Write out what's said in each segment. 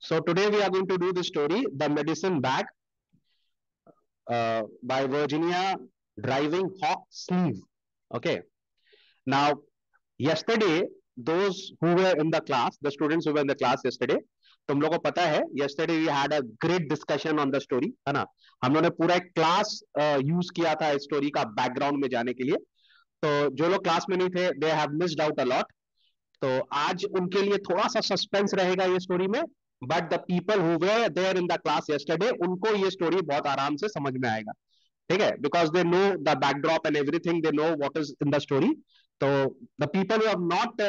So today we are going to do the story, The Medicine Bag, by Virginia Driving Hawk Sleeve. Okay. Now, yesterday, those who were in the class, the students who were in the class yesterday, तुम लोगों को पता है yesterday we had a great discussion on the story, है ना? हम लोगों ने पूरा एक क्लास यूज किया था इस स्टोरी का बैकग्राउंड में जाने के लिए. तो जो लोग क्लास में नहीं थे, they have missed out a lot. तो आज उनके लिए थोड़ा सा सस्पेंस रहेगा ये स्टोरी में. But the people who were there in the class yesterday, उनको ये स्टोरी बहुत आराम से समझ में आएगा. ठीक है, because they know the backdrop and everything, they know what is in the story. तो the people who have not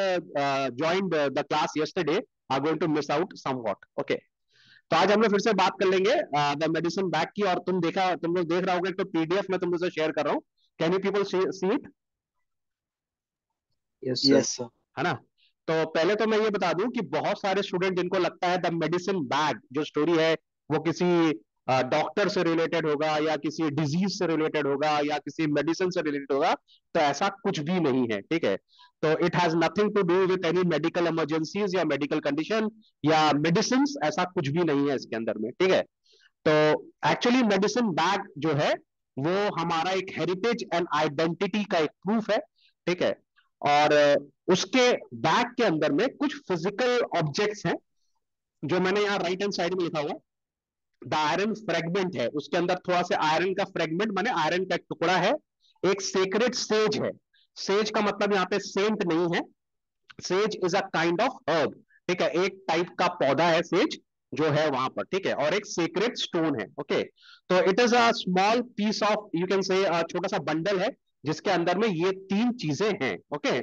joined the class yesterday are going to miss out somewhat. Okay, तो आज हम लोग फिर से बात कर लेंगे द मेडिसिन बैग की. और तुम लोग देख रहे होगे, तो पीडीएफ में तुम लोग से शेयर कर रहा हूँ. Can you people see it? Yes sir. है ना? तो पहले तो मैं ये बता दूं कि बहुत सारे स्टूडेंट जिनको लगता है द मेडिसिन बैग जो स्टोरी है वो किसी डॉक्टर से रिलेटेड होगा या किसी डिजीज से रिलेटेड होगा या किसी मेडिसिन से रिलेटेड होगा, तो ऐसा कुछ भी नहीं है. ठीक है, तो it has nothing to do with any medical emergencies या मेडिकल कंडीशन या मेडिसिन, ऐसा कुछ भी नहीं है इसके अंदर में. ठीक है, तो एक्चुअली मेडिसिन बैग जो है वो हमारा एक हेरिटेज एंड आइडेंटिटी का एक प्रूफ है. ठीक है, और उसके बैग के अंदर में कुछ फिजिकल ऑब्जेक्ट्स हैं जो मैंने यहाँ राइट हैंड साइड में लिखा हुआ. द आयरन फ्रेगमेंट है, उसके अंदर थोड़ा सा आयरन का फ्रेगमेंट माने आयरन का एक टुकड़ा है. एक सेक्रेट सेज है. सेज का मतलब यहाँ पे सेंट नहीं है. Says is a kind of herb. ठीक है, एक टाइप का पौधा है सेज जो है वहां पर. ठीक है, और एक सेक्रेट स्टोन है. ओके, तो it is a small piece of, you can say, छोटा सा बंडल है जिसके अंदर में ये तीन चीजें हैं. ओके,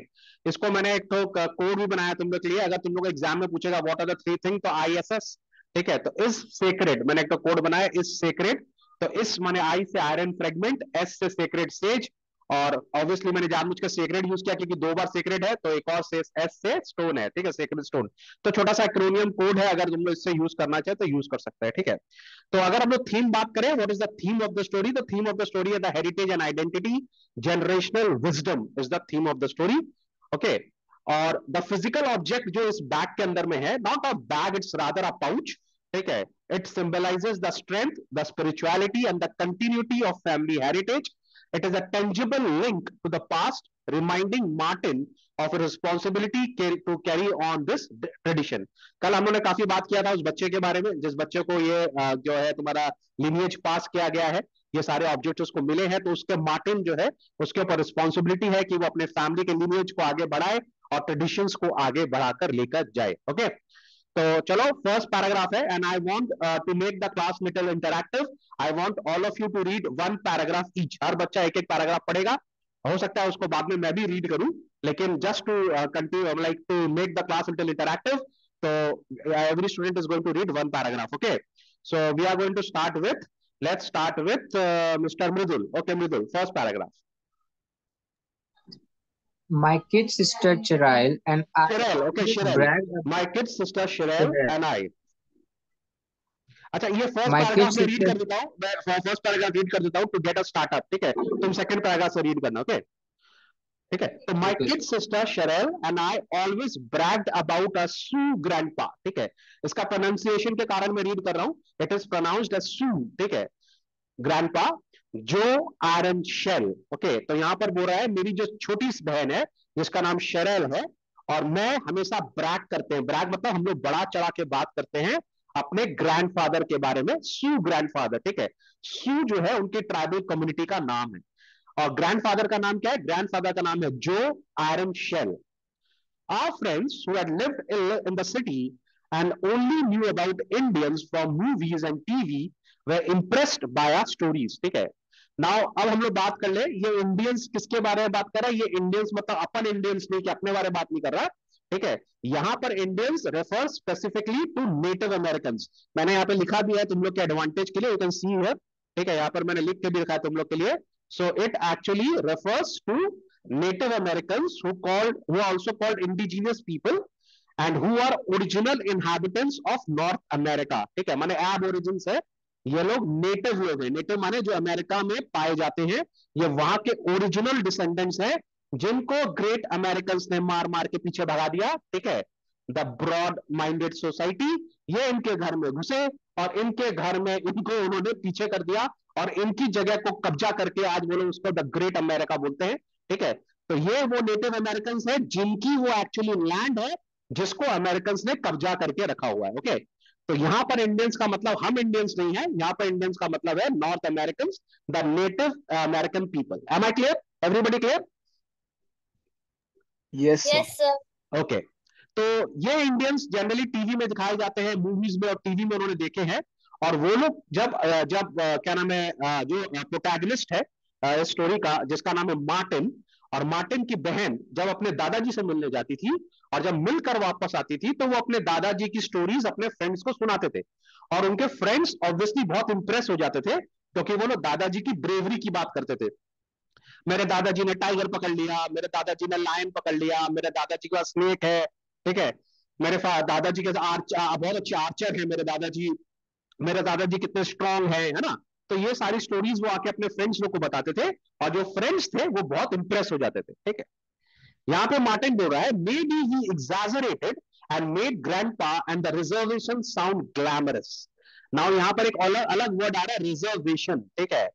इसको मैंने एक तो कोड भी बनाया तुम लोग के लिए. अगर तुम लोग एग्जाम में पूछेगा what are the three thing, तो ISS. ठीक है, तो इस सेक्रेट मैंने एक तो कोड बनाया, इस सेक्रेट. तो इस माने आई से आयरन फ्रेगमेंट, एस से सेक्रेट सेज, और ऑब्वियसली मैंने जानबूझ के सेक्रेट यूज किया क्योंकि दो बार सेक्रेट है, तो एक और से एस से स्टोन है. ठीक है, सेक्रेट स्टोन. तो छोटा सा एक्रोनियम कोड है, अगर तुम लोग इससे यूज करना चाहे तो यूज कर सकते हैं. ठीक है, तो अगर हम लोग थीम बात करें, what is the theme of the story? The theme of the story है the heritage and identity, generational wisdom is the theme of the story. Okay, और द फिजिकल ऑब्जेक्ट जो इस बैग के अंदर में है, not a bag, it's rather a pouch. ठीक है, it symbolises the strength, the spirituality and the continuity of family heritage. It is a tangible link to the past, reminding Martin of a responsibility to carry on this tradition. कल हम लोगों ने काफी बात किया था उस बच्चे के बारे में, जिस बच्चे को ये जो है तुम्हारा लिनियज पास किया गया है, ये सारे ऑब्जेक्ट उसको मिले हैं, तो उसके मार्टिन जो है उसके ऊपर रिस्पॉन्सिबिलिटी है कि वो अपने फैमिली के लिनियज को आगे बढ़ाए और ट्रेडिशंस को आगे बढ़ाकर लेकर जाए. ओके, तो चलो फर्स्ट पैराग्राफ है, and I want to make the class little interactive. I want all of you to read one paragraph each. हर बच्चा एक एक पैराग्राफ पढ़ेगा. हो सकता है उसको बाद में मैं भी रीड करूं, लेकिन just to continue, like to make the class little interactive, तो every student is going to read one paragraph. Okay, so we are going to start with, let's start with mister Mridul. Okay Mridul, first paragraph. My kid sister Cheryl and I Cheryl, okay, Cheryl. brag. My kid sister Cheryl and I. अच्छा, ये first My kid paragraph में read sister. कर देता हूँ, मैं first paragraph read कर देता हूँ टू गेट अ स्टार्टअप. ठीक है, तुम सेकंड पैराग्राफ से रीड करना. ओके, ठीक है. तो my Okay. Kid sister Cheryl and I always bragged about a सू ग्रैंडपा. ठीक है, इसका प्रोनाउंसिएशन के कारण मैं रीड कर रहा हूँ. इट इज प्रोनाउंस्ड एज सू. ठीक है, ग्रैंडपा जो आयरन शेल. ओके, तो यहां पर बोल रहा है मेरी जो छोटी बहन है जिसका नाम शेरेल है, और मैं हमेशा ब्रैग करते हैं. ब्रैग मतलब हम लोग बड़ा चढ़ा के बात करते हैं अपने ग्रैंडफादर के बारे में. सू ग्रैंडफादर. ठीक है, सू जो है उनकी ट्राइबल कम्युनिटी का नाम है, और ग्रैंडफादर का नाम क्या है? ग्रैंडफादर का नाम है जो iron shell. Our friends who had lived in the city and only knew about Indians from movies and TV were impressed by our stories. ठीक है, नाउ अब हम लोग बात कर ले, ये इंडियंस किसके बारे में बात कर रहा है? ये इंडियंस मतलब अपन इंडियंस नहीं, कि अपने बारे में बात नहीं कर रहा. ठीक है, यहां पर Indians refer specifically to native American. मैंने यहाँ पे लिखा भी है तुम लोग के एडवांटेज के लिए, यू कैन सी हियर. ठीक है, यहाँ पर मैंने लिख के भी लिखा है तुम लोग के लिए. So it actually refers to Native Americans who are also called indigenous people and who are original inhabitants of North America. ठीक है, माने ab origins है, ये लोग नेटिव लोग हैं. नेटिव माने जो अमेरिका में पाए जाते हैं, ये वहां के ओरिजिनल डिसेंडेंट्स हैं जिनको ग्रेट अमेरिकन ने मार मार के पीछे भगा दिया. ठीक है, द ब्रॉड माइंडेड सोसाइटी ये इनके घर में घुसे और इनके घर में इनको उन्होंने पीछे कर दिया और इनकी जगह को कब्जा करके आज वो लोग उसको द ग्रेट अमेरिका बोलते हैं। ठीक है, तो ये वो नेटिव अमेरिकन है जिनकी वो एक्चुअली लैंड है जिसको अमेरिकन ने कब्जा करके रखा हुआ है। ओके, तो यहां पर इंडियंस का मतलब हम इंडियंस नहीं है, यहां पर इंडियंस का मतलब है north American, the native American people. Am I clear? Everybody clear? Yes, sir. Yes sir. Okay, तो ये इंडियंस जनरली टीवी में दिखाए जाते हैं, मूवीज में और टीवी में उन्होंने देखे हैं। और वो लोग क्या नाम है, जो प्रोटैगनिस्ट है इस स्टोरी का, जिसका नाम है मार्टिन, और मार्टिन की बहन जब अपने दादाजी से मिलने जाती थी और जब मिलकर वापस आती थी तो वो अपने दादाजी की स्टोरीज अपने फ्रेंड्स को सुनाते थे और उनके फ्रेंड्स ऑब्वियसली बहुत इंप्रेस हो जाते थे क्योंकि वो लोग दादाजी की ब्रेवरी की बात करते थे। मेरे दादाजी ने टाइगर पकड़ लिया, मेरे दादाजी ने लायन पकड़ लिया, मेरे दादाजी के पास स्नेक है। ठीक है, दादाजी के बहुत अच्छे आर्चर है मेरे दादाजी कितने स्ट्रांग है ना। तो ये सारी स्टोरीज वो आके अपने फ्रेंड्स लोग को बताते थे और जो फ्रेंड्स थे वो बहुत इंप्रेस हो जाते थे। ठीक है, यहाँ पे मार्टिन बोल रहा है may be he exaggerated and made grandpa and the reservation sound glamorous. Now यहाँ पर एक अलग अलग वर्ड आ रहा है, रिजर्वेशन। ठीक है,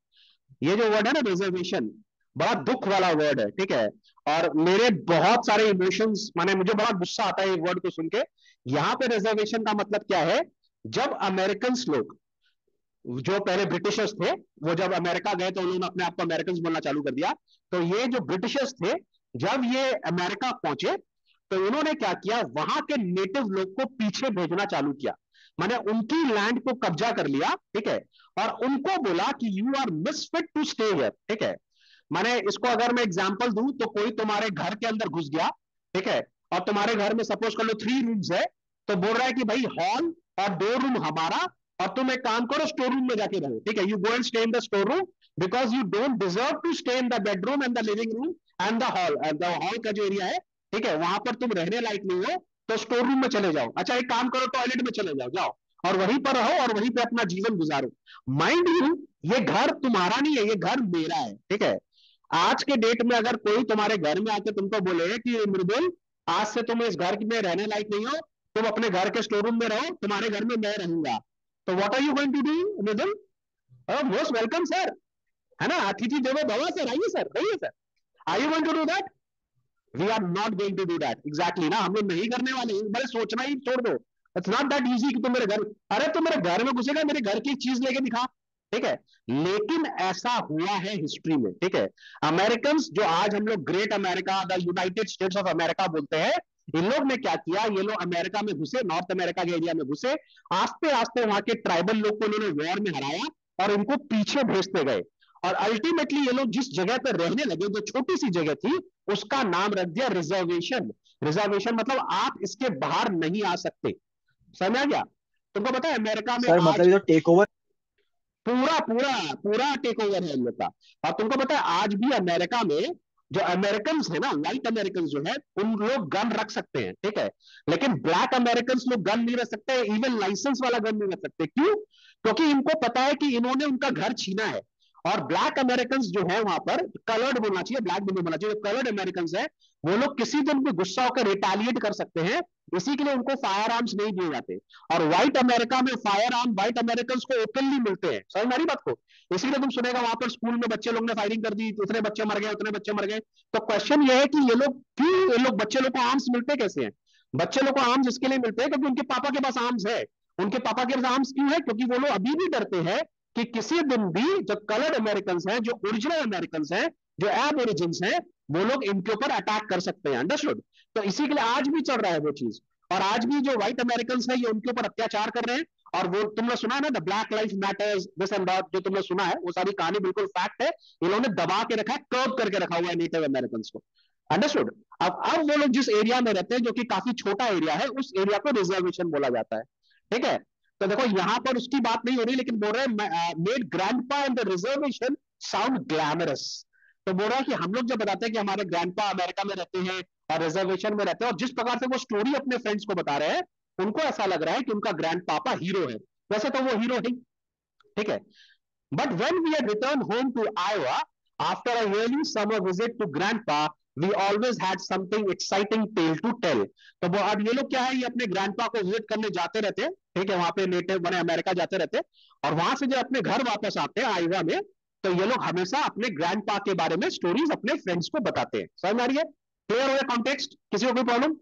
ये जो वर्ड है ना रिजर्वेशन, बड़ा दुख वाला वर्ड है। ठीक है, और मेरे बहुत सारे इमोशंस, माने मुझे बड़ा गुस्सा आता है ये वर्ड को सुन के। यहाँ पे रिजर्वेशन का मतलब क्या है, जब अमेरिकन लोग, जो पहले ब्रिटिशर्स थे, वो जब अमेरिका गए तो उन्होंने अपने आप को अमेरिकन बोलना चालू कर दिया। तो ये जो ब्रिटिशर्स थे जब ये अमेरिका पहुंचे तो उन्होंने क्या किया, वहां के नेटिव लोग को पीछे भेजना चालू किया, माने उनकी लैंड को कब्जा कर लिया। ठीक है, और उनको बोला कि you are misfit to stay here. ठीक है, माने इसको अगर मैं एग्जांपल दूं तो कोई तुम्हारे घर के अंदर घुस गया, ठीक है, और तुम्हारे घर में सपोज कर लो 3 रूम्स है, तो बोल रहा है कि भाई हॉल और 2 रूम हमारा, और तुम एक काम करो स्टोर रूम में जाके रहो। ठीक है, you go and stay in the store room because you don't deserve to stay in the bedroom and the living room and the hall का जो एरिया है, ठीक है, वहां पर तुम रहने लायक नहीं हो, तो स्टोर रूम में चले जाओ। अच्छा एक काम करो, टॉयलेट में चले जाओ, जाओ और वहीं पर रहो और वहीं पे अपना जीवन गुजारो। माइंड यू, ये घर तुम्हारा नहीं है, ये घर मेरा है। ठीक है, आज के डेट में अगर कोई तुम्हारे घर में आके तुमको बोले कि मृदुल आज से तुम इस घर में रहने लायक नहीं हो, तुम अपने घर के स्टोर रूम में रहो, तुम्हारे घर में मैं रहूंगा, तो what are you going to do Mridul? Most welcome sir, है ना, अतिथि देवो भव सर, आइए सर, रहिए sir. Are you going to do that? We are not going to do that. Exactly ना, हम लोग नहीं करने वाले हैं। भले सोचना ही छोड़ दो, इट्स नॉट दैट इजी कि तुम मेरे घर, अरे तुम मेरे घर में घुसेगा, मेरे घर की चीज लेके दिखा। ठीक है, लेकिन ऐसा हुआ है हिस्ट्री में। ठीक है, अमेरिकन जो आज हम लोग great America, the United states of America बोलते हैं, इन लोग ने क्या किया, ये लोग अमेरिका में घुसे, नॉर्थ अमेरिका के एरिया में घुसे, आस्ते आस्ते वहां के ट्राइबल लोग को उन्होंने वॉर में हराया और इनको पीछे भेजते गए, और अल्टीमेटली ये लोग जिस जगह पर रहने लगे, जो छोटी सी जगह थी, उसका नाम रख दिया रिजर्वेशन। रिजर्वेशन मतलब आप इसके बाहर नहीं आ सकते। समझ आ गया? तुमको पता है अमेरिका में सर मतलब आज ये तो टेक ओवर। पूरा पूरा पूरा टेक ओवर है इन लोग का। और तुमको पता है आज भी अमेरिका में जो अमेरिकन है ना, व्हाइट अमेरिकन जो है, उन लोग गन रख सकते हैं। ठीक है, लेकिन ब्लैक अमेरिकन लोग गन नहीं रख सकते, इवन लाइसेंस वाला गन नहीं रख सकते। क्यों? क्योंकि इनको पता है कि इन्होंने उनका घर छीना है। और ब्लैक अमेरिकन जो है वहां पर, कलर्ड बोलना चाहिए, ब्लैक भी नहीं बोलना चाहिए, कलर्ड अमेरिकन है, वो लोग किसी दिन भी गुस्सा होकर रिटालिएट कर सकते हैं, इसी के लिए उनको फायर आर्म्स नहीं दिए जाते। और व्हाइट अमेरिका में फायर आर्म व्हाइट अमेरिकन को ओपनली मिलते हैं। समझ मेरी बात को? इसीलिए तुम सुनेगा वहां पर स्कूल में बच्चे लोग ने फायरिंग कर दी, इतने बच्चे मर गए, उतने बच्चे मर गए। तो क्वेश्चन ये है कि ये लोग क्यों, ये लोग बच्चे लोग को आर्म्स मिलते कैसे हैं? बच्चे लोग को आर्म्स इसके लिए मिलते हैं क्योंकि उनके पापा के पास आर्म्स है। उनके पापा के पास आर्म्स क्यों है? क्योंकि वो लोग अभी भी डरते हैं कि किसी दिन भी जो कलर्ड अमेरिकन हैं, जो ओरिजिनल अमेरिकन हैं, जो एब ओरिजिन हैं, वो लोग इनके ऊपर अटैक कर सकते हैं। अंडरस्टूड? तो इसी के लिए आज भी चल रहा है वो चीज, और आज भी जो व्हाइट अमेरिकन है ये उनके ऊपर अत्याचार कर रहे हैं। और वो तुमने सुना है ना, the black life matters this and that, जो तुमने सुना है वो सारी कहानी बिल्कुल फैक्ट है। इन्होंने दबा के रखा है, कर्व करके रखा हुआ है नेटिव अमेरिकन को। अंडरस्टूड? अब वो लोग जिस एरिया में रहते हैं, जो कि काफी छोटा एरिया है, उस एरिया को रिजर्वेशन बोला जाता है। ठीक है, तो देखो यहां पर उसकी बात नहीं हो रही, लेकिन बोल रहे हैं made grandpa in the reservation sound glamorous. तो बोल रहा है कि हम लोग जब बताते हैं कि हमारे ग्रैंडपा अमेरिका में रहते हैं और रिजर्वेशन में रहते हैं, और जिस प्रकार से वो स्टोरी अपने फ्रेंड्स को बता रहे हैं, उनको ऐसा लग रहा है कि उनका ग्रैंड पापा हीरो है। वैसे तो वो हीरो नहीं। ठीक है, but when we had returned home to Iowa after a yearly summer visit to grandpa, we always had something exciting tale to tell. तो वो अब ये लोग क्या है, ये अपने ग्रैंडपा को विजिट करने जाते रहते हैं, ठीक है, वहां पे नेटिव मैंने अमेरिका जाते रहते हैं, और वहां से जब अपने घर वापस आते हैं आईवा में, तो ये लोग हमेशा अपने ग्रैंडपा के बारे में स्टोरीज अपने फ्रेंड्स को बताते हैं। समझ में आ रही है? क्लियर हो गया कॉन्टेक्स्ट? किसी को कोई प्रॉब्लम?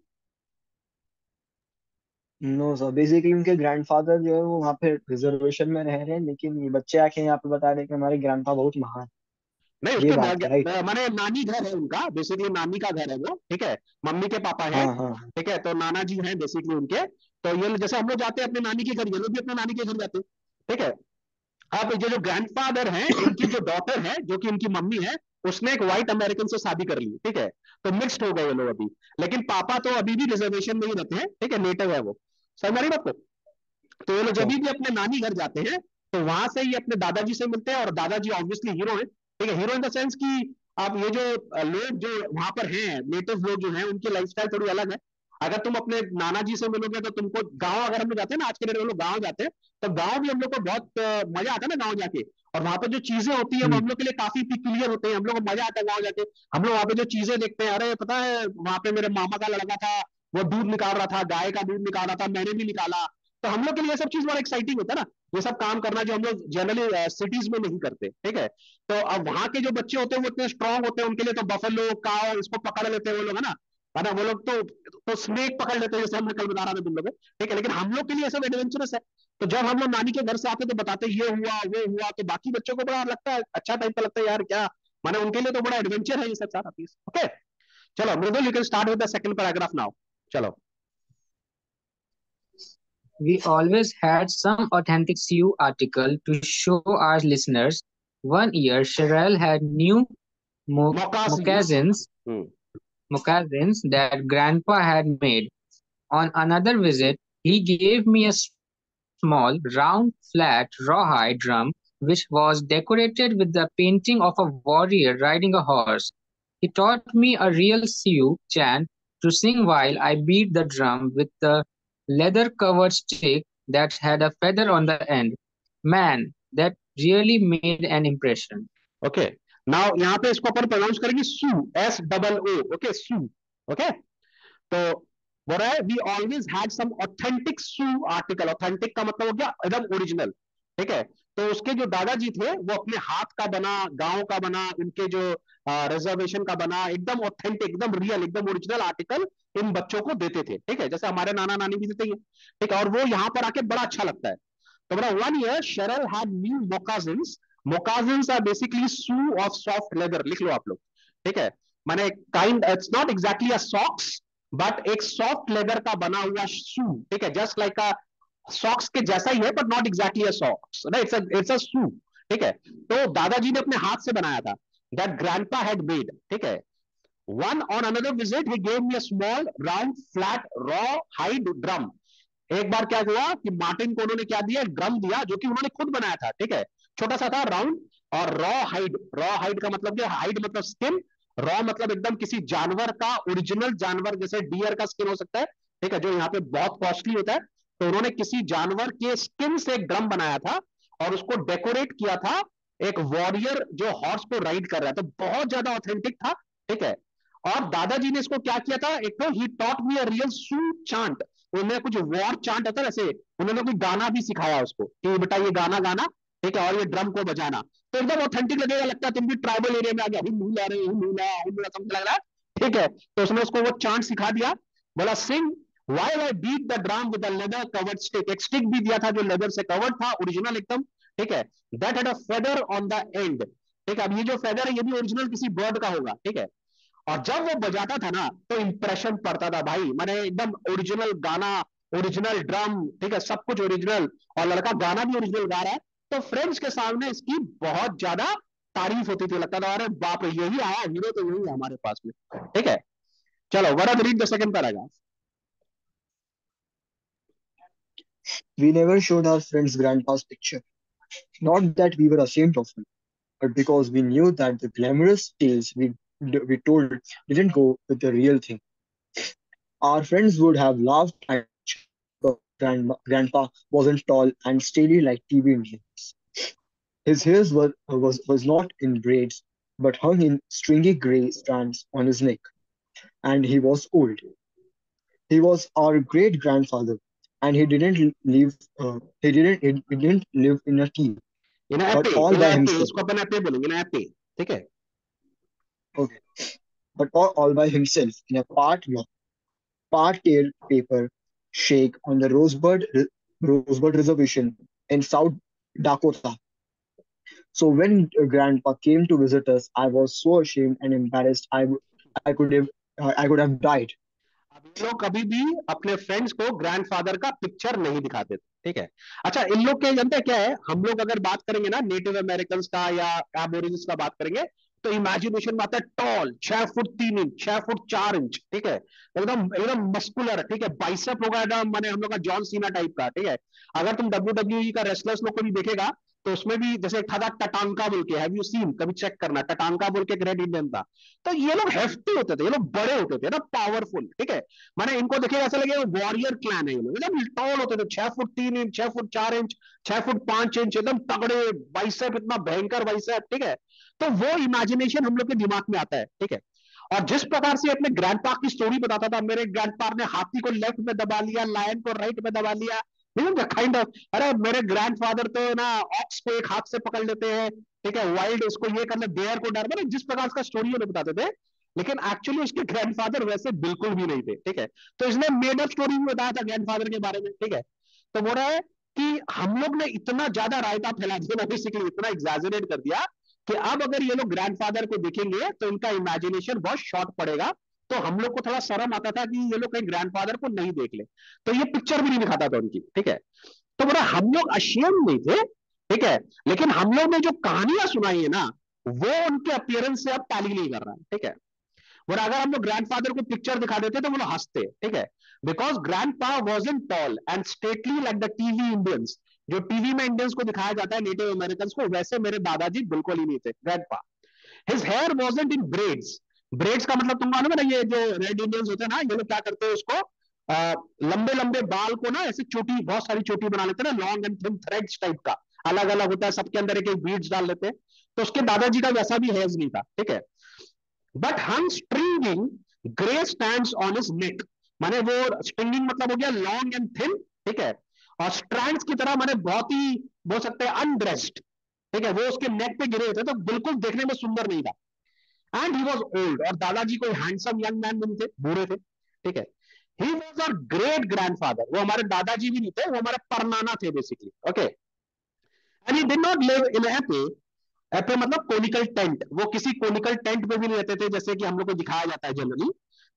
नो सर, बेसिकली उनके ग्रैंडफादर जो है वो वहाँ पे रिजर्वेशन में रह रहे हैं, लेकिन ये बच्चे आके यहाँ पे बता रहे हैं कि हमारे ग्रैंडपा बहुत महान नहीं, है। ये उसके बात है, राइट? माने नानी घर है उनका, बेसिकली नानी का घर है वो, ठीक है, मम्मी के पापा है, हाँ हाँ हाँ। ठीक है, तो नाना जी हैं बेसिकली उनके। तो ये जैसे हम लोग जाते हैं अपने नानी के घर, ये लोग भी अपने नानी के घर जाते हैं, ठीक है। अब ये जो ग्रैंडफादर हैं, इनकी जो डॉटर है जो कि इनकी मम्मी है, उसने एक व्हाइट अमेरिकन से शादी कर ली, ठीक है, तो मिक्स्ड हो गए ये लोग अभी। लेकिन पापा तो अभी भी रिजर्वेशन में ही रहते हैं, ठीक है, नेटिव है वो। समझ रही बात को? तो ये लोग जब अच्छा। भी अपने नानी घर जाते हैं, तो वहां से ही अपने दादाजी से मिलते हैं, और दादाजी ऑब्वियसली हीरो है, ठीक है, हीरो इन द सेंस कि आप ये जो लोग जो वहां पर हैं, नेटिव लोग जो हैं, उनकी लाइफस्टाइल थोड़ी अलग है। अगर तुम अपने नाना जी से मिलोगे तो तुमको गांव, अगर हम लोग जाते हैं ना आज के डेट में, लोग गांव जाते हैं, तो गांव भी हम लोग को बहुत मजा आता है ना गांव जाके। और वहां पर जो चीजें होती है वो हम्म। हम लोग के लिए काफी पिक्यूलियर होते हैं, हम लोग को मजा आता है गाँव जाके। हम लोग वहां पे जो चीजें देखते हैं, अरे पता है वहां पे मेरे मामा का लड़का था, वो दूध निकाल रहा था, गाय का दूध निकाल रहा था, मैंने भी निकाला। तो हम लोग के लिए ये सब चीज बड़ा एक्साइटिंग होता है ना, ये सब काम करना जो हम लोग जनरली सिटीज में नहीं करते, ठीक है। तो अब वहां के जो बच्चे होते हैं वो इतने स्ट्रांग होते हैं, उनके लिए तो बफेलो काओ इसको पकड़ लेते हैं वो लोग, है ना, वो लोग तो स्नेक पकड़ लेते हैं, जैसे हमने कल बता रहा था तुम लोग, ठीक है। लेकिन हम लोग के लिए सब एडवेंचरस है। तो जब हम लोग नानी के घर से आते तो बताते ये हुआ वो हुआ, तो बाकी बच्चों को बड़ा लगता है, अच्छा टाइप का लगता है यार, क्या माने उनके लिए तो बड़ा एडवेंचर है ये सब सारा चीज। ओके, चलो Mridul, you can start with the second paragraph now. चलो। We always had some authentic CU article to show our listeners. One year, Cheryl had new मोकासीज। moccasins, hmm. moccasins that Grandpa had made. On another visit, he gave me a small, round, flat, rawhide drum which was decorated with the painting of a warrior riding a horse. He taught me a real Sioux chant to sing while I beat the drum with the leather-covered stick that had a feather on the end. Man, that really made an impression. Okay, now यहाँ पे इसको अपन pronounce करेंगे सू, SOO, okay, सू। Okay, तो बोल रहा है we always had some authentic सू आर्टिकल। ऑथेंटिक का मतलब हो गया एकदम ओरिजिनल, ठीक है। तो उसके जो दादाजी थे वो अपने हाथ का बना, गांव का बना, उनके जो रिजर्वेशन का बना, एकदम ऑथेंटिक, एकदम रियल, एकदम ओरिजिनल आर्टिकल इन बच्चों को देते थे, ठीक है, जैसे हमारे नाना नानी भी देते हैं, ठीक है। और वो यहाँ पर आके बड़ा अच्छा लगता है। तो बड़ा 1 year Cheryl had new moccasins. Moccasins are basically shoe of soft leather, लिख लो आप लोग, ठीक है। माने kind, it's not exactly a socks, but एक सॉफ्ट लेदर का बना हुआ शू, ठीक है, जस्ट लाइक अ सॉक्स के जैसा ही है, but not exactly a socks, it's a shoe, ठीक है। तो दादाजी ने अपने हाथ से बनाया था, दैट ग्रैंडपा हैड मेड, ठीक है। One on another visit he gave me a small round flat raw hide drum. एक बार क्या हुआ कि मार्टिन को उन्होंने क्या दिया, ड्रम दिया, जो कि उन्होंने खुद बनाया था, ठीक है, छोटा सा था, राउंड। और रॉ हाइड, रॉ हाइड का मतलब क्या, हाइड मतलब स्किन, रॉ मतलब एकदम किसी जानवर का, ओरिजिनल जानवर, जैसे डियर का स्किन हो सकता है, ठीक है, जो यहाँ पे बहुत कॉस्टली होता है। तो उन्होंने किसी जानवर के स्किन से एक ड्रम बनाया था, और उसको डेकोरेट किया था एक वॉरियर जो हॉर्स पे राइड कर रहा था, तो बहुत ज्यादा ऑथेंटिक था, ठीक है। और दादाजी ने इसको क्या किया था, एक तो ही टॉट मी अ रियल सू चांट, उन्होंने कुछ वॉर चांट होता है ऐसे, उन्होंने कोई गाना भी सिखाया उसको कि बेटा ये गाना गाना, ठीक है, और ये ड्रम को बजाना। तो एकदम ऑथेंटिक लगेगा, लगता है तुम भी ट्राइबल एरिया में आ गया, हुला रे हुला हुला, समझ लग रहा है, ठीक है। तो उसने उसको वो चांट सिखा दिया, बोला सिंग while I beat the drum with a leather covered stick, एक स्टिक भी दिया था जो लेदर से कवर्ड था, ओरिजिनल एकदम, ठीक है, that had a feather on the end, ठीक है। अब ये जो फेदर है ये भी ओरिजिनल किसी बर्ड का होगा, ठीक है। और जब वो बजाता था ना तो इंप्रेशन पड़ता था भाई, मैंने एकदम ओरिजिनल गाना, ओरिजिनल ड्रम, ठीक है, सब कुछ ओरिजिनल, और लड़का गाना भी ओरिजिनल गा रहा है। तो फ्रेंड्स के सामने इसकी बहुत ज्यादा तारीफ होती थी, लगता था अरे बाप रे यही आया हीरो, तो यही है हमारे पास में, ठीक है। चलो Varad read the second paragraph. We never showed our friends grandpa's picture. Not that we were ashamed of him, but because we knew that the glamorous tales we told didn't go with the real thing. Our friends would have laughed at grandpa wasn't tall and sturdy like TV Indians. His hair was not in braids. but hung in stringy gray strands on his neck, and he was old. He was our great grandfather, and he didn't live in a tea, in but एपे, all in by एपे, himself. इसको अपन एपे बोलेंगे ना, एपे, ठीक है। Okay, but all by himself in a part-tailed paper shake on the Rosebud Reservation in South Dakota. So when Grandpa came to visit us, I was so ashamed and embarrassed. I could have died. अब ये लोग कभी भी अपने friends को grandfather का picture नहीं दिखाते थे, ठीक है। अच्छा, इन लोग के जानते हैं क्या है, हम लोग अगर बात करेंगे ना नेटिव अमेरिकन का या एबोरिजिन्स का बात करेंगे, तो इमेजिनेशन में आता है tall, 6 foot 3 inch, 6 foot 4 inch, ठीक है, एकदम एकदम मस्कुलर, ठीक है, बाइसेप होगा एकदम, माने हम लोग का जॉन सीना टाइप का, ठीक है। अगर तुम WWE का रेसलर्स लोग को भी देखेगा, तो उसमें भी जैसे एक था टटांका बोल के, हैव यू सीन, कभी चेक करना, टटांका बोल के एक रेड इंडियन था। तो ये लोग हेफ्टी होते थे, ये लोग बड़े होते थे ना, पावरफुल, ठीक है। मैंने इनको देखिएगा ऐसा लगेगा वॉरियर क्लैन है ये लोग, एकदम टॉल होते थे, 6 foot 3 inch, 6 foot 4 inch, 6 foot 5 inch, एकदम तगड़े, बाइसेप इतना भयंकर बाइसेप, ठीक है। तो वो इमेजिनेशन हम लोग के दिमाग में आता है, ठीक है। और जिस प्रकार से अपने ग्रैंड पार्क की स्टोरी बताता था, मेरे ग्रैंड पार्क ने हाथी को लेफ्ट में दबा लिया, लायन को राइट में दबा लिया, काइंड ऑफ, अरे मेरे ग्रैंडफादर तो ना ऑक्स को एक हाथ से पकड़ लेते हैं, ठीक है, वाइल्ड इसको ये करना, बेयर को डर, मतलब जिस प्रकार का स्टोरी ये बताते थे, लेकिन एक्चुअली उसके ग्रैंडफादर वैसे बिल्कुल भी नहीं थे, ठीक है। तो इसने मेड अप स्टोरी भी बताया था ग्रैंडफादर के बारे में, ठीक है। तो बोल रहा है कि हम लोग ने इतना ज्यादा रायता फैला दिया, बेसिकली इतना एग्जैजरेट कर दिया कि अब अगर ये लोग ग्रैंडफादर को देखेंगे तो इनका इमेजिनेशन बहुत शॉर्ट पड़ेगा। तो हम लोग को थोड़ा शर्म आता था कि ये लोग कहीं ग्रैंडफादर को नहीं देख ले, तो ये पिक्चर भी नहीं दिखाता था उनकी, ठीक है। तो बोला हम लोग अशेम नहीं थे, ठीक है, लेकिन हम लोग ने जो कहानियां सुनाई है ना, वो उनके अपीयरेंस से अब टैली नहीं कर रहा है, ठीक है। और अगर हम लोग ग्रैंडफादर को पिक्चर दिखा देते तो वो लोग हंसते, ठीक है, because grandpa wasn't tall and stately like the TV Indians. जो टीवी में इंडियंस को दिखाया जाता है नेटिव अमेरिकन को, वैसे मेरे दादाजी बिल्कुल ही नहीं थे grandpa. His hair wasn't in braids. Braids का मतलब तुम मालूम है ना, ये जो रेड इंडियंस होते हैं ना, ये लोग क्या करते हैं उसको, लंबे लंबे बाल को ना ऐसे चोटी, बहुत सारी चोटी बना लेते हैं ना, long and thin threads type का, अलग अलग होता है, सबके अंदर एक एक बीड्स डाल लेते हैं। तो उसके दादाजी का वैसा भी हेयर्स नहीं था, ठीक है। But hung stringing grey stands on his neck, माने वो स्ट्रिंगिंग मतलब हो गया लॉन्ग एंड थिन, ठीक है, और स्ट्रैंड्स की तरह माने बहुत ही बोल सकते हैं अनड्रेस्ड, ठीक है, वो उसके नेक पे गिरे हुए थे, तो बिल्कुल देखने में सुंदर नहीं था। एंड ही वॉज ओल्ड, और दादाजी कोई हैंडसम यंग मैन नहीं थे, बूढ़े थे, ठीक है। He was our great grandfather, वो हमारे दादाजी भी नहीं थे, वो हमारे परनाना थे basically, okay. And he did not live in एपे। एपे मतलब कोनिकल टेंट, वो किसी कोनिकल टेंट में भी नहीं रहते थे जैसे कि हम लोग को दिखाया जाता है generally,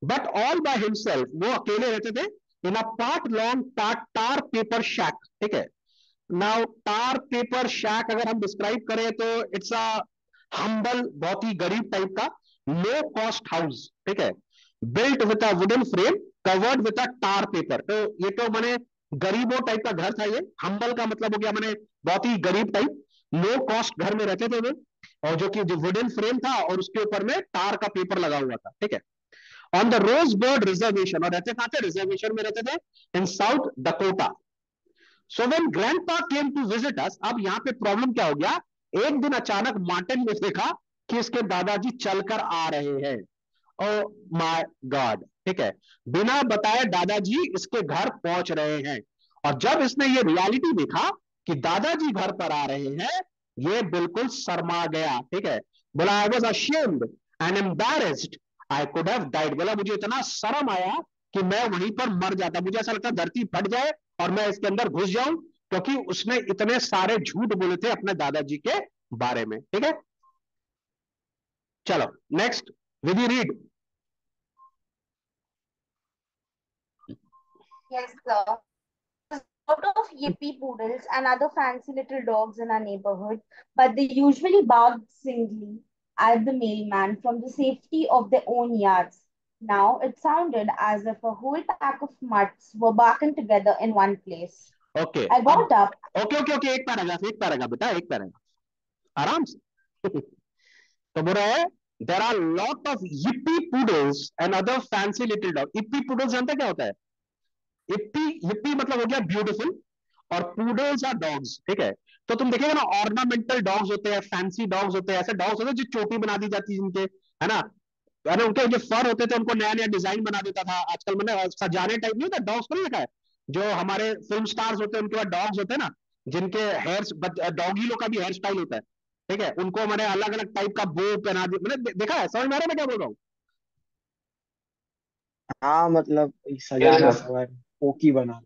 but all by himself, वो अकेले रहते थे in a part long tar paper shack, ठीक है। नाउ टार पेपर शैक अगर हम डिस्क्राइब करें तो इट्स अ हम्बल, बहुत ही गरीब टाइप का लो कॉस्ट हाउस, ठीक है, built with a wooden frame covered with a tar paper. तो ये तो मैंने गरीबों टाइप का घर था ये, हम्बल का मतलब हो गया मैंने बहुत ही गरीब टाइप, लो कॉस्ट घर में रहते थे वो, और जो कि वुडन फ्रेम था और उसके ऊपर में टार का पेपर लगा हुआ था, ठीक है। On the Rosebud reservation, और रहते कहां थे, रिजर्वेशन में रहते थे in South Dakota. So when grandpa came to visit us, अब यहां पे प्रॉब्लम क्या हो गया, एक दिन अचानक मार्टिन ने देखा कि इसके दादाजी चलकर आ रहे हैं। ओ माय गॉड, ठीक है, बिना बताए दादाजी इसके घर पहुंच रहे हैं। और जब इसने ये रियलिटी देखा कि दादाजी घर पर आ रहे हैं, ये बिल्कुल शर्मा गया, ठीक है। बोला I was ashamed and embarrassed, I could have died. बोला मुझे इतना शर्म आया कि मैं वहीं पर मर जाता, मुझे ऐसा लगता धरती फट जाए और मैं इसके अंदर घुस जाऊं, क्योंकि उसने इतने सारे झूठ बोले थे अपने दादाजी के बारे में, ठीक है। चलो next, Vidhi read. Yes, sir. Lot of yippy poodles and other fancy little dogs in our neighborhood, but they usually barked singly at the mailman from the safety of their own yards. Now it sounded as if a whole pack of mutts were barking together in one place. Okay I अब, got up. Okay okay okay, एक paragraph बेटा, एक paragraph, आराम से। तो बोल रहा है there are lot of yippy poodles and other fancy little dog. yippy poodles जानते क्या होता है, yippy, yippy मतलब हो गया ब्यूटीफुल, और poodles आर डॉग्स, ठीक है। तो तुम देखिएगा ना, ऑर्नामेंटल डॉग्स होते हैं, फैंसी डॉग्स होते हैं, ऐसे डॉग्स होते हैं जो चोटी बना दी जाती है जिनके, है ना। अरे उनके जो फर होते थे उनको नया नया डिजाइन बना देता था आजकल, मैंने सजाने टाइप नहीं होता डॉग्स को, नहीं देखा है? जो हमारे फिल्म स्टार्स होते हैं उनके बाद डॉग्स होते हैं ना, जिनके हेयर, डॉगी लोग का भी हेयर स्टाइल होता है, ठीक है, उनको मैंने अलग अलग टाइप का बो पहना दिया, मैंने देखा है, समझ में आ रहा है मैं क्या बोल रहा हूँ? हाँ मतलब यस सजाना, सर। सवार पोकी बनाना,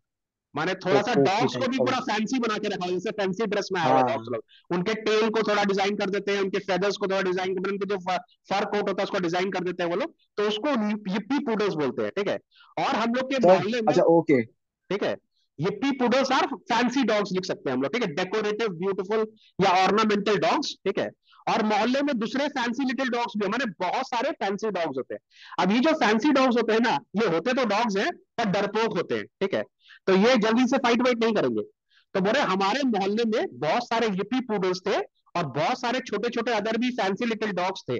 माने थोड़ा सा पोकी डॉग्स को टाइप भी का पूरा बना। फैंसी बना के रखा है, जैसे फैंसी ड्रेस में आए हुए डॉग्स हाँ लोग, उनके टेल को थोड़ा डिजाइन कर देते हैं, उनके फेदर्स को थोड़ा डिजाइन कर, उनके जो फर कोट होता है उसको डिजाइन कर देते हैं वो लोग, तो उसको yippy पूडल्स बोलते हैं, ठीक है। और हम लोग के सर, मोहल्ले में, अच्छा ओके। ठीक है, yippy poodles are fancy dogs लिख सकते हैं हम लोग, ठीक है, डेकोरेटिव ब्यूटीफुल या ऑर्नामेंटल डॉग्स, ठीक है। और मोहल्ले में दूसरे फैंसी लिटिल डॉग्स भी, मैंने बहुत सारे फैंसी डॉग्स होते हैं। अब ये जो फैंसी डॉग्स होते हैं ना, ये होते तो डॉग्स हैं पर डरपोक होते हैं, ठीक है, तो ये जल्दी से फाइट वाइट नहीं करेंगे। तो बोले हमारे मोहल्ले में बहुत सारे yippy poodles थे, और बहुत सारे छोटे छोटे अदर भी फैंसी लिटिल डॉग्स थे,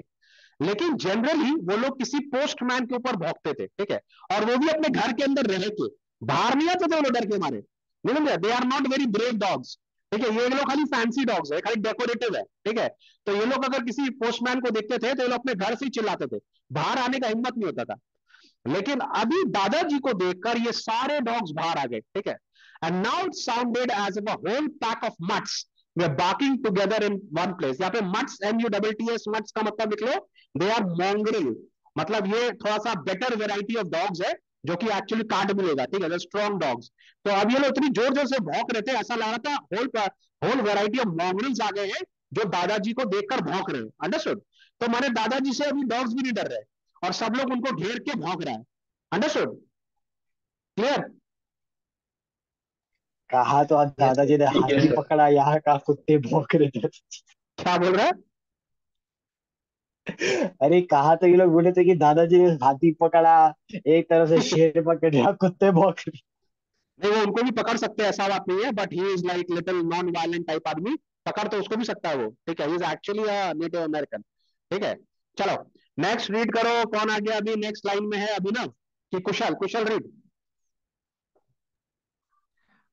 लेकिन जनरली वो लोग किसी पोस्टमैन के ऊपर भौंकते थे, ठीक है, और वो भी अपने घर के अंदर रह के, बाहर नहीं आते थे वो लोग डर के मारे, नहीं समझे, they are not very brave dogs, ठीक है, ये लोग खाली फैंसी डॉग्स है, खाली डेकोरेटिव है, ठीक है। तो ये लोग अगर किसी पोस्टमैन को देखते थे तो ये लोग अपने घर से ही चिल्लाते थे, बाहर आने का हिम्मत नहीं होता था। लेकिन अभी दादाजी को देखकर ये सारे डॉग्स बाहर आ गए, ठीक है, and now it sounded as a whole pack of mutts were barking together in one place. यहाँ पे मट्स, MUTTS, मट्स का मतलब लिख लो, दे आर मॉन्ग्रेल, मतलब ये थोड़ा सा बेटर वेराइटी ऑफ डॉग्स है, जो कि एक्चुअली काट मिलेगा, ठीक है, स्ट्रॉन्ग डॉग्स। तो अब ये लोग इतनी जोर जोर से भौंक रहे थे, ऐसा लग रहा था होल होल वेराइटी ऑफ मॉन्ग्रेल्स आ गए हैं जो दादाजी को देखकर भौंक रहे हैं, अंडरस्टूड। तो हमारे दादाजी से अभी डॉग्स भी नहीं डर रहे, और सब लोग उनको घेर के भौंक रहा है, अंडरस्टूड, क्लियर? कहा तो आज Yes, sir. दादाजी ने यस हाथी सर। पकड़ा, यहाँ का कुत्ते भौंक रहे थे। क्या बोल रहा है? अरे कहा तो ये लोग बोले थे कि दादाजी ने हाथी पकड़ा, एक तरफ से शेर पकड़ लिया, कुत्ते भौंक रहे। नहीं, वो उनको भी पकड़ सकते हैं, ऐसा बात नहीं है, but he is like little non violent type आदमी, पकड़ तो उसको भी सकता है वो, ठीक है, he is actually native American, ठीक है। चलो नेक्स्ट रीड करो, कौन आ गया अभी नेक्स्ट लाइन में है अभिनव कि कुशल? कुशल read.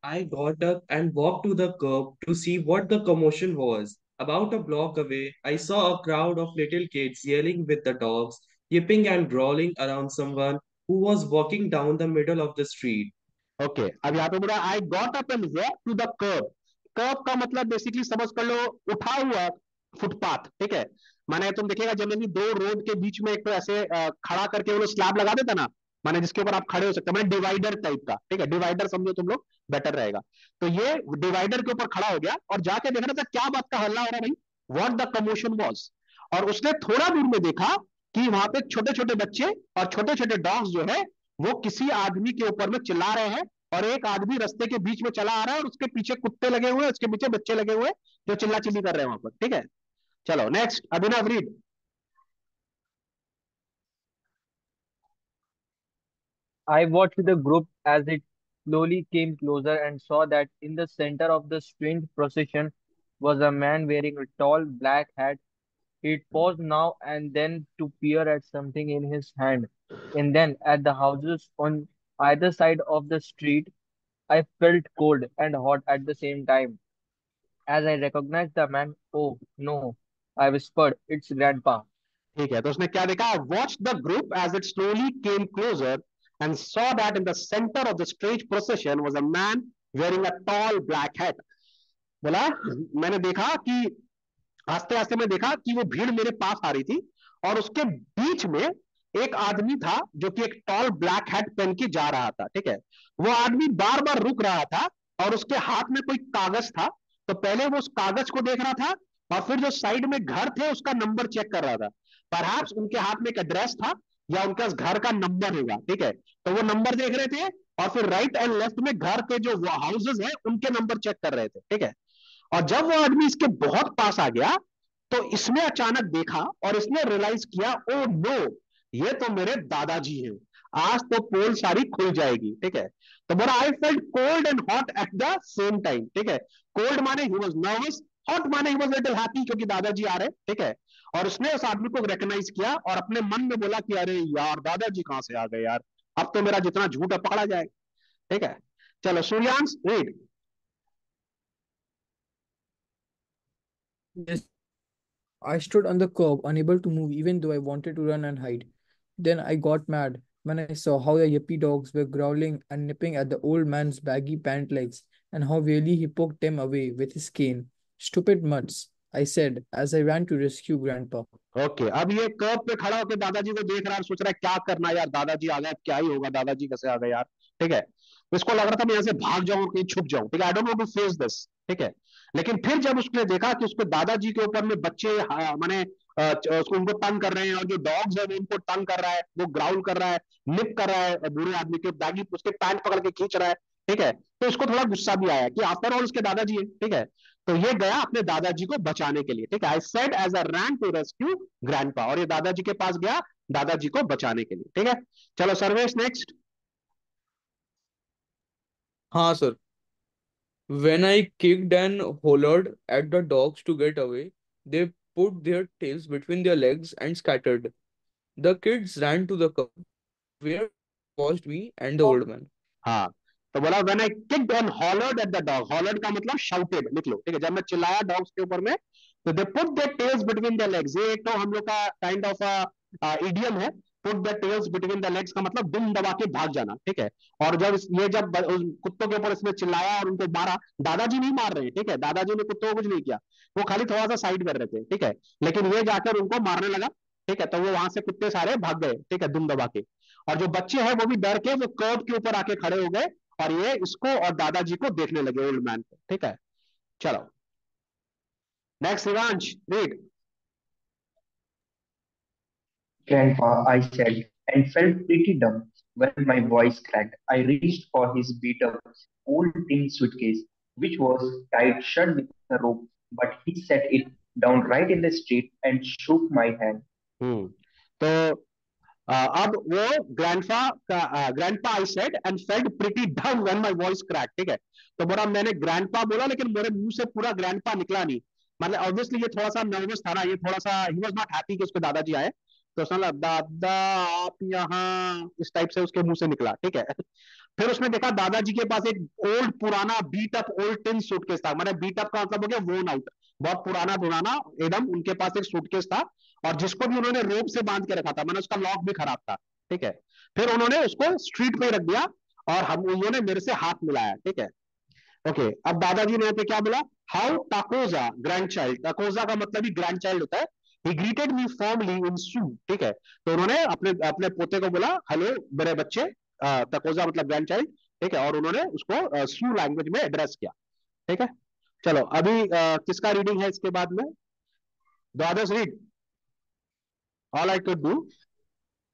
I got up and walked to the curb to see what the commotion was. About a block away, I saw a crowd of little kids yelling with the dogs, yipping and growling around someone who was walking down the middle of the street. Okay, अब यहाँ पे बोला I got up and walk to the curb. Curb का मतलब basically समझ कर लो, उठा हुआ फुटपाथ, ठीक है। माने तुम देखिएगा जनरली दो रोड के बीच में एक तो ऐसे खड़ा करके वो लोग स्लैब लगा देता ना, माने जिसके ऊपर आप खड़े हो सकते हैं, माने डिवाइडर टाइप का, ठीक है, डिवाइडर समझो तुम लोग, बेटर रहेगा। तो ये डिवाइडर के ऊपर खड़ा हो गया और जाके देख रहा था क्या बात का हल्ला हो रहा है भाई, व्हाट द कमोशन वाज। और उसने थोड़ा दूर में देखा कि वहां पे छोटे छोटे बच्चे और छोटे छोटे डॉग्स जो है वो किसी आदमी के ऊपर में चिल्ला रहे हैं, और एक आदमी रास्ते के बीच में चला आ रहा है और उसके पीछे कुत्ते लगे हुए हैं, उसके पीछे बच्चे लगे हुए हैं जो चिल्ला चिल्ली कर रहे हैं वहां पर, ठीक है। चलो next Abhinav read. I watched the group as it slowly came closer and saw that in the center of the strange procession was a man wearing a tall black hat. He paused now and then to peer at something in his hand, and then at the houses on either side of the street. I felt cold and hot at the same time. As I recognized the man, oh no, I whispered, it's Grandpa. ठीक है, तो उसने क्या देखा, watch the group as it slowly came closer and saw that in the centre of the strange procession was a man wearing a tall black hat. बोला मैंने देखा कि आस्ते आस्ते मैं देखा कि वो भीड़ मेरे पास आ रही थी, और उसके बीच में एक आदमी था जो कि एक टॉल ब्लैक हैट पहन के जा रहा था, ठीक है। वो आदमी बार बार रुक रहा था और उसके हाथ में कोई कागज था, तो पहले वो उस कागज को देख रहा था, और फिर जो साइड में घर थे उसका नंबर चेक कर रहा था, परहैप्स उनके हाथ में एक एड्रेस था या उनका घर का नंबर होगा, ठीक है। तो वो नंबर देख रहे थे और फिर राइट एंड लेफ्ट में घर के जो हाउसेज हैं उनके नंबर चेक कर रहे थे, ठीक है। और जब वो आदमी इसके बहुत पास आ गया तो इसने अचानक देखा और इसने रियलाइज किया, ओ नो, ये तो मेरे दादाजी हैं, आज तो पोल सारी खुल जाएगी, ठीक है। तो बोला I felt cold and hot at the same time, ठीक है। कोल्ड माने ही वाज नर्वस, हॉट माने ही वाज लिटिल हैप्पी क्योंकि दादाजी आ रहे, ठीक है। और उसने उस आदमी को रिकॉग्नाइज किया और अपने मन में बोला कि अरे यार दादाजी कहां से आ गए यार, अब तो मेरा जितना झूठ है पकड़ा जाएगा, ठीक है। चलो Suryansh read. Yes, I stood on the curb, unable to move, even though I wanted to run and hide. Then I got mad when I saw how the yippy dogs were growling and nipping at the old man's baggy pant legs, and how really he poked them away with his cane. Stupid mutts, I said as I ran to rescue Grandpa. Okay, अब ये कर्ब पे खड़ा होकर दादाजी को देख रहा है और सोच रहा है क्या करना है यार, दादाजी आ गए, क्या ही होगा, दादाजी कैसे आ गए यार। ठीक है, तो इसको लग रहा था मैं यहाँ से भाग जाऊं, कहीं छुप जाऊं। ठीक है, I don't want to face this. ठीक है, लेकिन फिर जब उसने देखा कि उसके दादाजी के ऊपर में बच्चे माने उसको उनको तंग कर रहे हैं, और जो डॉग्स है वो उनको तंग कर रहा है, वो ग्राउल कर रहा है, निप कर रहा है बूढ़े आदमी के बैगी, उसके पैंट पकड़ के खींच रहा है। ठीक है, तो इसको थोड़ा गुस्सा भी आया कि आफ्टर ऑल उसके दादाजी है। ठीक है, तो ये गया अपने दादाजी को बचाने के लिए। ठीक है, I said as a ran to rescue grandpa, और ये दादाजी के पास गया दादाजी को बचाने के लिए। ठीक है, चलो सर्वेश नेक्स्ट। हाँ sir. When I kicked and hollered at the dogs to get away, they put their tails between their legs and scattered. The kids ran to the curb where watched me and the old man. हाँ, तो बोला when I kicked and hollered at the dog, hollered का मतलब shouted, लिख लो। ठीक है, जब मैं चिल्लाया डॉग्स के ऊपर में, तो they put their tails between the legs, ये एक तो हम लोग का काइंड ऑफ इडियम है। Put the tails between the legs का मतलब दुम दबा के भाग जाना। ठीक है, और जब ये जब उस कुत्तों के ऊपर इसने चिल्लाया और उनको मारा, दादाजी नहीं मार रहे हैं। ठीक है, दादाजी ने कुत्तों को कुछ नहीं किया, वो खाली थोड़ा सा साइड कर रहे थे। ठीक है, लेकिन ये जाकर उनको मारने लगा। ठीक है, तो वो वहां से कुत्ते सारे भाग गए। ठीक है, दुम दबा के, और जो बच्चे हैं वो भी डर के वो कर्ब के ऊपर आके खड़े हो गए, और ये इसको और दादाजी को देखने लगे, ओल्ड मैन को। ठीक है, चलो next Rivansh read. Grandpa, I said, and felt pretty dumb when my voice cracked. I reached for his beat up old tin suitcase, which was tied shut with a rope, but he set it down right in the street and shook my hand. तो अब वो grandpa I said and felt pretty डम when my voice crack. ठीक है, तो बोला मैंने grandpa बोला, लेकिन मेरे मुंह से पूरा ग्रैंडपा निकला नहीं। मतलब ऑब्वियसली ये थोड़ा सा नर्वस था ना, ये थोड़ा सा ही वाज नॉट हैप्पी कि उसके दादाजी आए, तो उसने बोला दादा आप यहाँ, इस टाइप से उसके मुंह से निकला। ठीक है, फिर उसने देखा दादाजी के पास एक ओल्ड पुराना beat up old tin suitcase था। मतलब बीट अप का मतलब हो गया वोन आउट, बहुत पुराना पुराना एकदम। उनके पास एक सूटकेस था, और जिसको भी उन्होंने रोप से बांध के रखा था, मैंने उसका लॉक भी खराब था। ठीक है, फिर उन्होंने उसको स्ट्रीट पे रख दिया, और हम उन्होंने मेरे से हाथ मिलाया। ठीक है, ओके, अब दादाजी ने यहाँ पे क्या बोला, हाउ टाकोजा ग्रैंड चाइल्ड, टाकोजा का मतलब ही ग्रैंड चाइल्ड होता है। ही ग्रीटेड मी फॉर्मली इन सू। ठीक है, तो उन्होंने अपने अपने पोते को बोला हेलो मेरे बच्चे, टकोजा मतलब ग्रैंड चाइल्ड। ठीक है, और उन्होंने उसको सू लैंग्वेज में एड्रेस किया। ठीक है, चलो अभी किसका रीडिंग है इसके बाद में, the others read. All I could do,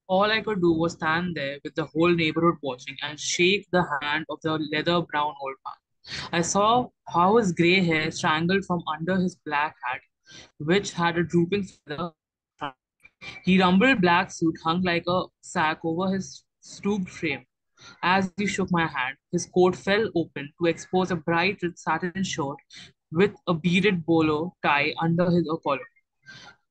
All I could do was stand there with the whole neighborhood watching and shake the hand of the leather brown old man. I saw how his grey hair strangled from under his black hat, which had a drooping feather. His rumpled black suit hung like a sack over his stooped frame. As he shook my hand, his coat fell open to expose a bright satin shirt with a beaded bolo tie under his collar.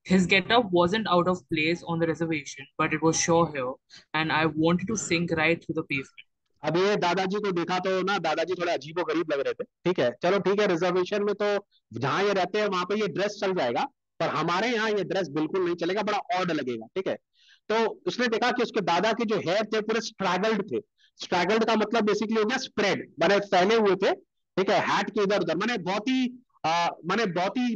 His getup wasn't out of place on the reservation, but it was sure here, and I wanted to sink right through the pavement. अब ये दादाजी को देखा तो ना, दादाजी थोड़े अजीबो गरीब लग रहे थे। ठीक है, चलो ठीक है, रिजर्वेशन में तो जहां ये रहते हैं वहां पे ये ड्रेस चल जाएगा, पर हमारे यहाँ ये ड्रेस बिल्कुल नहीं चलेगा, बड़ा ऑड लगेगा। ठीक है, तो उसने देखा कि उसके दादा के जो हेयर थे पूरे स्ट्रैगल्ड थे। स्ट्रैगल्ड का मतलब बेसिकली हो गया स्प्रेड, माने फैले हुए थे। ठीक है, हैट के इधर उधर, माने बहुत ही माने बहुत ही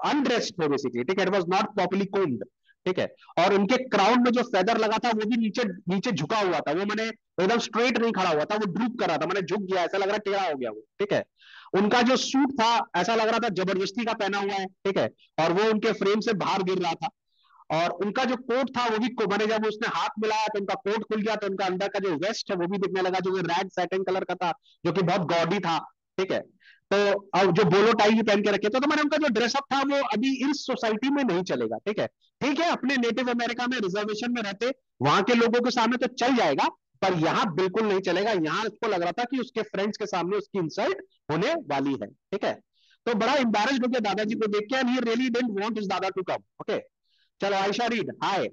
अनड्रेस्ड थे बेसिकली। ठीक है, it was not properly combed. ठीक है, और उनके क्राउन में जो फेदर लगा था वो भी नीचे नीचे झुका हुआ था, वो मैंने एकदम स्ट्रेट नहीं खड़ा हुआ था, वो ड्रूप कर रहा था, मैंने झुक गया, ऐसा लग रहा टेढ़ा हो गया वो। ठीक है, उनका जो सूट था ऐसा लग रहा था जबरदस्ती का पहना हुआ है। ठीक है, और वो उनके फ्रेम से बाहर गिर रहा था, और उनका जो कोट था वो भी मैंने जब उसने हाथ मिलाया तो उनका कोट खुल गया, तो उनका अंदर का जो वेस्ट है वो भी दिखने लगा, जो रेड सैटिन कलर का था, जो कि बहुत गॉडी था। ठीक है, तो अब जो बोलो टाई भी पहन के रखे थे, तो मैंने उनका जो ड्रेसअप था वो अभी इस सोसाइटी में नहीं चलेगा। ठीक है, ठीक है, अपने नेटिव अमेरिका में रिजर्वेशन में रहते वहां के लोगों के सामने तो चल जाएगा, पर यहाँ बिल्कुल नहीं चलेगा। यहाँ उसको लग रहा था कि उसके फ्रेंड्स के सामने उसकी इंसल्ट होने वाली है। ठीक है, तो बड़ा एम्बैरेस्ड हो गया दादाजी को देख के, and he really didn't want his दादा टू कम। ओके, चलो Ayesha read. Hi,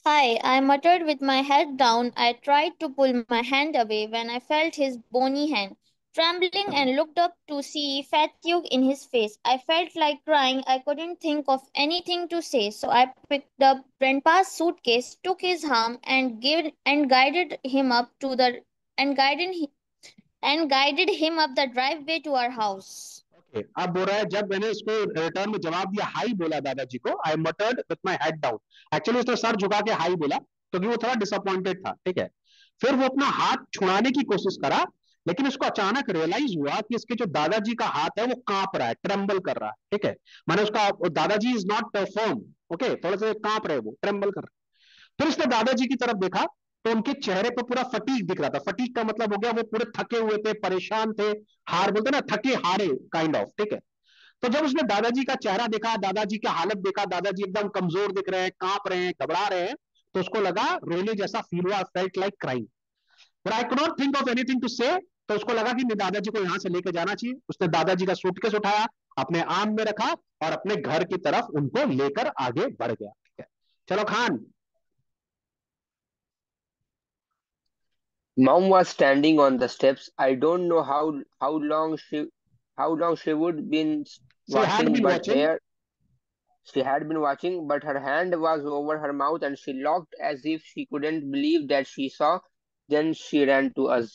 Hi, I muttered with my head down. I tried to pull my hand away when I felt his bony hand trembling and looked up to see fatigue in his face. I felt like crying. I couldn't think of anything to say, so I picked up Grandpa's suitcase, took his arm, and guided him up to the and guided him up the driveway to our house. Okay, अब बोल रहा है जब मैंने उसको return में जवाब दिया, हाई बोला दादाजी को, I muttered with my head down. Actually उसने सर झुका के हाई बोला क्योंकि वो थोड़ा डिसअपॉइंटेड था, ठीक है। फिर वो अपना हाथ छुड़ाने की कोशिश करा, लेकिन उसको अचानक रियलाइज हुआ कि इसके जो दादाजी का हाथ है वो कांप रहा है, ट्रेम्बल कर रहा है, ठीक है। माने उसका दादाजी इज नॉट फर्म, ओके, थोड़ा सा कांप रहे, वो ट्रेम्बल कर रहे। फिर उसने दादाजी की तरफ देखा तो उनके चेहरे पर पूरा फटीक दिख रहा था। फटीक का मतलब हो गया वो पूरे थके हुए थे, परेशान थे, हार बोलते ना, थके हारे काइंड ऑफ, ठीक है। तो जब उसने दादाजी का चेहरा देखा, दादाजी की हालत देखा, दादाजी एकदम कमजोर दिख रहे हैं, कांप रहे हैं, घबरा रहे हैं, तो उसको लगा, रोने जैसा फील हुआ, felt like crying, but I could not think of anything to say. तो उसको लगा कि नहीं, दादाजी को यहां से लेकर जाना चाहिए। उसने दादाजी का सूटकेस उठाया, अपने आर्म में रखा और अपने घर की तरफ उनको लेकर आगे बढ़ गया, ठीक है। चलो Khan. Mom was standing on the steps. I don't know how long she would been She had watching, been but watching. she had been watching, but her hand was over her mouth and she looked as if she couldn't believe that she saw. Then she ran to us.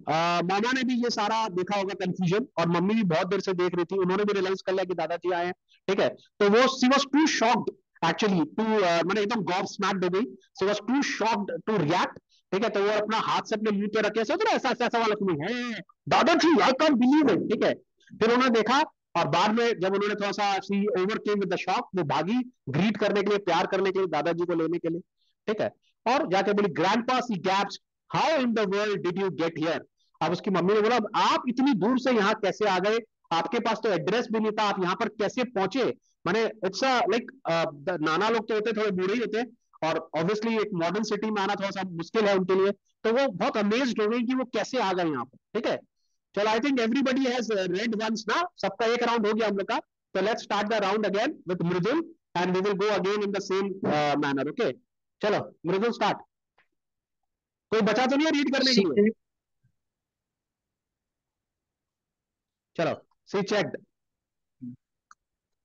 मामा ने भी ये सारा देखा होगा confusion, और mummy भी बहुत देर से देख रही थी, उन्होंने भी रियलाइज कर लिया कि दादाजी आए हैं, ठीक है। तो वो she was too shocked actually to, मैंने एकदम गॉब स्मैक्ड हो गई, she was too shocked to react, ठीक है। तो वो अपना हाथ से अपने मुंह पे रखे, सोच रहे ऐसा ऐसा वाला फीलिंग है, दादाजी आई कांट बिलीव इट, ठीक है। फिर उन्होंने देखा, और बाद में जब उन्होंने थोड़ा सा सी ओवरकेम विद द शॉक, वो भागी ग्रीट करने के लिए, प्यार करने के लिए, दादाजी को लेने के लिए, ठीक है। और जाके बोली, grandpa, she gasps, how in the world did you get here. अब उसकी मम्मी ने बोला, आप इतनी दूर से यहाँ कैसे आ गए, आपके पास तो एड्रेस भी नहीं था, आप यहाँ पर कैसे पहुंचे। माने इट्स लाइक, नाना लोग तो होते थोड़े बूढ़े ही होते हैं, और ऑब्वियसली एक मॉडर्न सिटी में आना थोड़ा सा मुश्किल है उनके लिए, तो वो बहुत अमेज्ड हो गई कि वो कैसे आ गए यहाँ पर, ठीक है। चलो, I think everybody has read once ना, सबका एक राउंड हो गया हम लोग का। तो let's start the round again with Mridul, and we will go again in the same manner, okay. चलो मृदुल स्टार्ट। कोई बचा तो नहीं है रीड करने के She लिए? चलो, सी checked.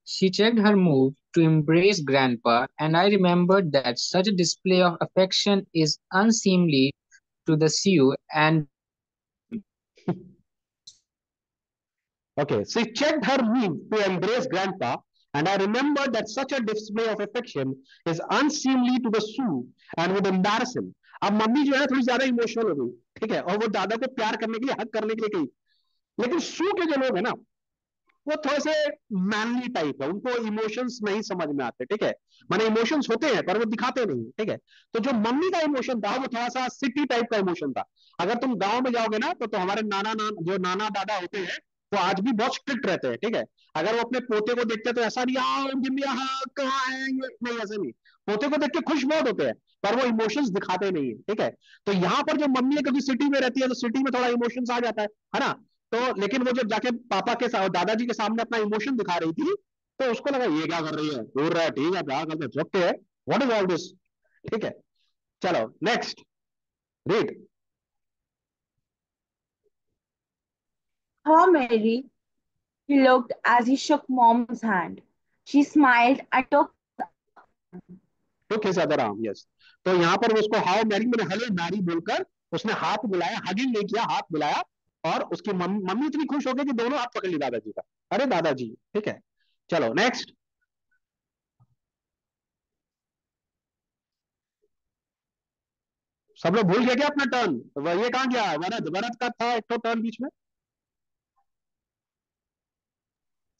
She checked her move to embrace Grandpa, and I remembered that such a display of affection is unseemly to the Sioux and Okay, she checked her move to embrace Grandpa, and I remembered that such a display of affection is unseemly to the Sioux and would embarrass him. अब mummy जो है थोड़ी ज्यादा emotional हो गई, ठीक है, और वो दादा को प्यार करने के लिए, हक करने के लिए गई। लेकिन सू के जो लोग है ना, वो थोड़े से मैनली टाइप है, उनको इमोशंस नहीं समझ में आते, ठीक है। माने इमोशंस होते हैं पर वो दिखाते नहीं, ठीक है। तो जो मम्मी का इमोशन था वो थोड़ा सा सिटी टाइप का इमोशन था। अगर तुम गांव में जाओगे ना, तो हमारे जो नाना दादा होते हैं, वो आज भी बहुत स्ट्रिक्ट रहते हैं, ठीक है। अगर वो अपने पोते को देखते हैं तो ऐसा नहीं, आओ गिव मी अ हग, कहाँ है ये, नहीं ऐसा नहीं। पोते को देख के खुश बहुत होते हैं, पर वो इमोशंस दिखाते नहीं है, ठीक है। तो यहाँ पर जो मम्मी है, क्योंकि सिटी में रहती है, तो सिटी में थोड़ा इमोशंस आ जाता है ना। तो लेकिन वो जब जाके पापा के साथ, दादाजी के सामने अपना इमोशन दिखा रही थी, तो उसको लगा ये क्या कर रही है, दूर रहा, ठीक है, प्यार करते झोंकते हैं, व्हाट इज ऑल दिस, ठीक है। चलो next, read. How Mary he looked as he shook Mom's hand. She smiled and took तो किस अदर आर्म, यस। तो यहाँ पर उसको हाउ मैरी, मैंने हेलो मैरी बोलकर उसने हाथ मिलाया, हगिंग नहीं किया, हाथ मिलाया, और उसकी मम्मी इतनी खुश हो गई कि दोनों हाथ पकड़ ली दादाजी का, अरे दादाजी, ठीक है। चलो नेक्स्ट। सब लोग भूल गए क्या अपना टर्न? ये कहाँ गया, वरद, वरद का था एक तो टर्न बीच में।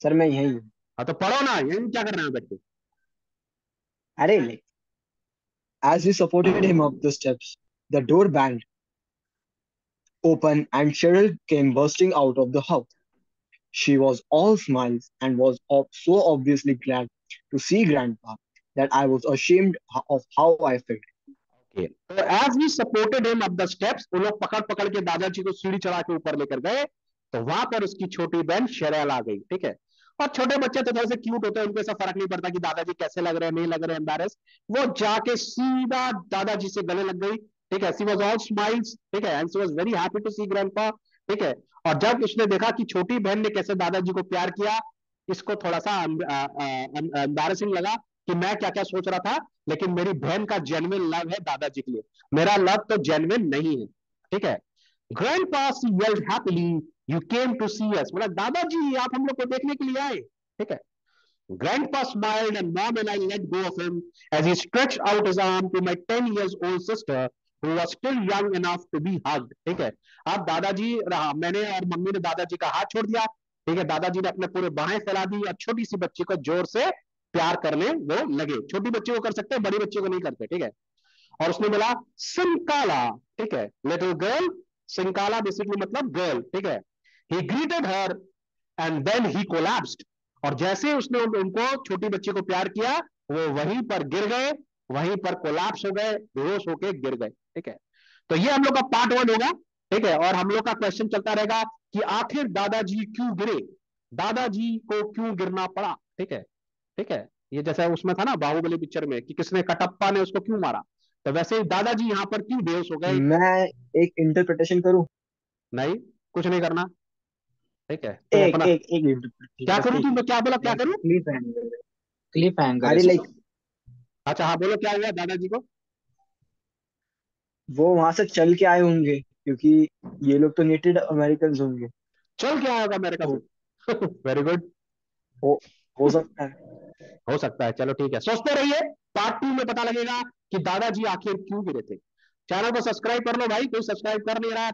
सर मैं यही हूँ। हाँ तो पढ़ो ना, यही क्या कर रहे हैं बैठ के? अरे ले, as we supported him up the steps, the door banged open and Cheryl came bursting out of the house. She was all smiles and was so obviously glad to see Grandpa that I was ashamed of how I felt. Okay. तो as we supported him up the steps, वो लोग पकड़ पकड़ के दादाजी को सीढ़ी चढ़ा के ऊपर लेकर गए, तो वहां पर उसकी छोटी बहन शेरल आ गई, ठीक है। और छोटे बच्चे तो थोड़े से क्यूट होते हैं, उनको ऐसा फर्क नहीं पड़ता कि दादाजी कैसे लग रहे हैं, नहीं लग रहे हैं, एम्बैरेस। वो जाके सीधा दादाजी से गले लग गई, ठीक है। शी वाज ऑल स्माइल्स, ठीक है, and she was very happy to see grandpa, ठीक है। और जब उसने देखा कि छोटी बहन ने कैसे दादाजी को प्यार किया, इसको थोड़ा सा एम्बैरेसिंग लगा कि मैं क्या क्या सोच रहा था, लेकिन मेरी बहन का जेन्युइन लव है दादाजी के लिए, मेरा लव तो जेन्युइन नहीं है। ठीक है। Grandpa yelled happily, you came to see us, मतलब दादाजी आप हम लोग को देखने के लिए आए। ठीक है। Grandpa smiled and mom and I let go of him as he stretched out his arm to my 10 years old sister who was still young enough to be hugged. ठीक है। अब दादाजी रहा, मैंने और मम्मी ने दादाजी का हाथ छोड़ दिया। ठीक है। दादाजी ने अपने पूरे बाहें फैला दी और छोटी सी बच्ची को जोर से प्यार करने वो लगे। छोटी बच्ची को कर सकते हैं, बड़ी बच्ची को नहीं करते। ठीक है। और उसने बोला सिंकाला। ठीक है। लिटिल गर्ल, सिंकाला बेसिकली मतलब गर्ल। ठीक है। He greeted her and then he collapsed, और जैसे उसने उनको छोटी बच्ची को प्यार किया, वो वहीं पर गिर गए, वहीं पर कोलैप्स हो गए, बेहोश होके गिर गए। ठीक है। तो ये हम लोग का पार्ट 1 होगा। ठीक है। और हम लोग का क्वेश्चन चलता रहेगा कि आखिर दादाजी क्यों गिरे, दादाजी को क्यों गिरना पड़ा। ठीक है। ठीक है। ये जैसा उसमें था ना बाहुबली पिक्चर में कि किसने, कटप्पा ने उसको क्यों मारा, तो वैसे ही दादाजी यहां पर क्यों बेहोश हो गए। मैं एक इंटरप्रिटेशन करूं? नहीं, कुछ नहीं करना। ठीक है। तुम एक अपना एक एक इंटरप्रिटेशन, क्या बस करूं, एक। तुम क्या बोला, क्या करूं। क्लिप हैंगर, क्लिप हैंगर अरे इसको। लाइक अच्छा हाँ, बोलो क्या हुआ दादाजी को। वो वहां से चल के आए होंगे, क्योंकि ये लोग तो नेटिव अमेरिकन होंगे। चल क्या होगा अमेरिका तो से। Very good. हो हो सकता है। हो सकता है। चलो ठीक है, सोचते रहिए, पार्ट 2 में पता लगेगा कि दादाजी आखिर क्यों गिरे थे। चैनल को सब्सक्राइब कर लो भाई, कोई सब्सक्राइब कर नहीं रहा है।